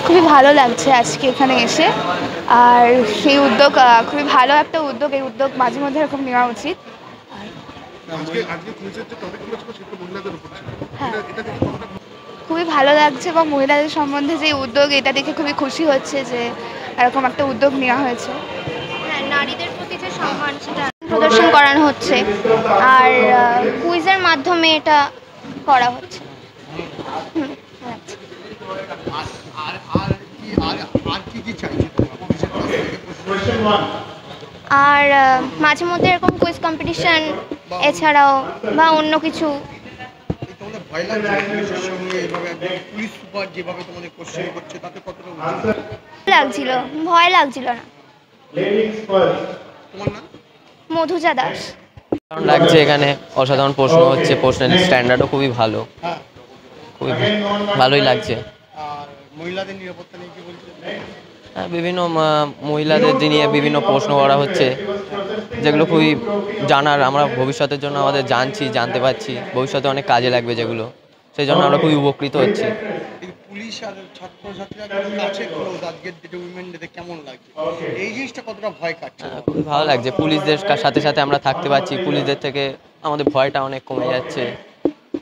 খুবই ভালো লাগছে আজকে এখানে এসে। আর সেই উদ্যোগ খুবই ভালো একটা উদ্যোগ। এই উদ্যোগ মাঝে মধ্যে এরকম নেওয়া উচিত। হ্যাঁ, খুবই ভালো লাগছে এবং মহিলাদের সম্বন্ধে যে উদ্যোগ, এটা দেখে খুবই খুশি হচ্ছে যে এরকম একটা উদ্যোগ নেওয়া হয়েছে। হ্যাঁ, নারীদের প্রতি যে সম্মান সেটা প্রদর্শন করানো হচ্ছে, আর কুইজের মাধ্যমে এটা করা হচ্ছে। আর মাঝে মধ্যে এরকম কুইজ কম্পিটিশন এছাড়াও বা অন্য কিছু। লাগছিল, ভয় লাগছিল না। মধুজা দাস। লাগছে, এখানে অসাধারণ প্রশ্ন হচ্ছে, প্রশ্নের স্ট্যান্ডার্ডও খুবই ভালো, খুবই ভালোই লাগছে। হ্যাঁ, বিভিন্ন মহিলাদের নিয়ে বিভিন্ন প্রশ্ন করা হচ্ছে, যেগুলো খুবই জানার, আমরা ভবিষ্যতের জন্য আমাদের জানতে পারছি, ভবিষ্যতে অনেক কাজে লাগবে যেগুলো, সেই জন্য আমরা খুবই উপকৃত হচ্ছি। পুলিশ আর ছাত্রছাত্রীরা কাছে ক্লোজ, আজকের ডেটে উইমেন ডেতে কেমন লাগছে, এই জিনিসটা কতটা ভয় কাটছে? খুবই ভালো লাগছে, পুলিশদের সাথে সাথে আমরা থাকতে পারছি, পুলিশদের থেকে আমাদের ভয়টা অনেক কমে যাচ্ছে,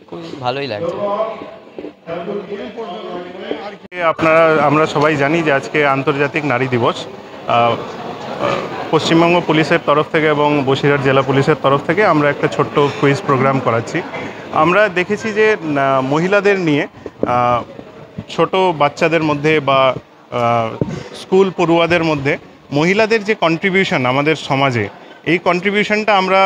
খুবই ভালোই লাগছে। আমরা সবাই জানি যে আজকে আন্তর্জাতিক নারী দিবস। পশ্চিমবঙ্গ পুলিশের তরফ থেকে এবং বসিরহাট জেলা পুলিশের তরফ থেকে আমরা একটা ছোট্ট কুইজ প্রোগ্রাম করাচ্ছি। আমরা দেখেছি যে মহিলাদের নিয়ে ছোট বাচ্চাদের মধ্যে বা স্কুল পড়ুয়াদের মধ্যে মহিলাদের যে কন্ট্রিবিউশন আমাদের সমাজে, এই কন্ট্রিবিউশনটা আমরা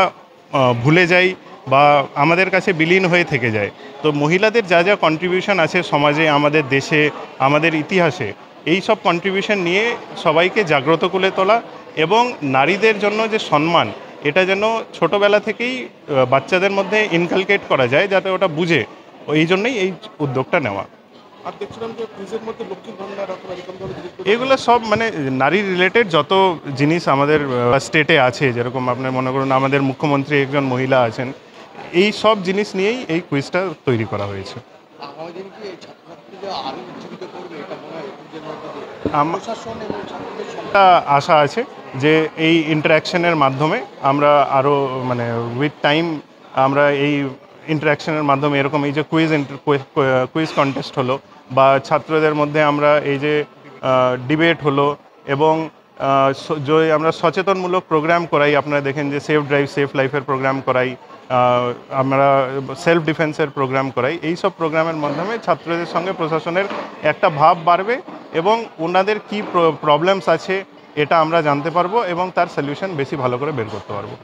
ভুলে যাই বা আমাদের কাছে বিলীন হয়ে থেকে যায়। তো মহিলাদের যা যা কন্ট্রিবিউশন আছে সমাজে, আমাদের দেশে, আমাদের ইতিহাসে, এই সব কন্ট্রিবিউশন নিয়ে সবাইকে জাগ্রত করে তোলা এবং নারীদের জন্য যে সম্মান, এটা যেন ছোটোবেলা থেকেই বাচ্চাদের মধ্যে ইনকালকেট করা যায়, যাতে ওটা বুঝে। এই জন্যই এই উদ্যোগটা নেওয়া। আর দেখছিলাম যে কুইজের মধ্যে লক্ষ্মীর ভান্ডার এগুলো সব মানে নারী রিলেটেড যত জিনিস আমাদের স্টেটে আছে, যেরকম আপনার মনে করুন আমাদের মুখ্যমন্ত্রী একজন মহিলা আছেন, এই সব জিনিস নিয়েই এই কুইজটা তৈরি করা হয়েছে। আশা আছে যে এই ইন্টারাকশনের মাধ্যমে আমরা আরও মানে উইথ টাইম আমরা এই ইন্টারাকশনের মাধ্যমে এরকম এই যে কুইজ কন্টেস্ট হলো বা ছাত্রদের মধ্যে আমরা এই যে ডিবেট হলো এবং যে আমরা সচেতনমূলক প্রোগ্রাম করাই, আপনারা দেখেন যে সেফ ড্রাইভ সেফ লাইফের প্রোগ্রাম করাই, আমরা সেলফ ডিফেন্সের প্রোগ্রাম করাই। এই সব প্রোগ্রামের মাধ্যমে ছাত্রদের সঙ্গে প্রশাসনের একটা ভাব বাড়বে এবং ওনাদের কী প্রবলেমস আছে এটা আমরা জানতে পারবো এবং তার সলিউশন বেশি ভালো করে বের করতে পারবো।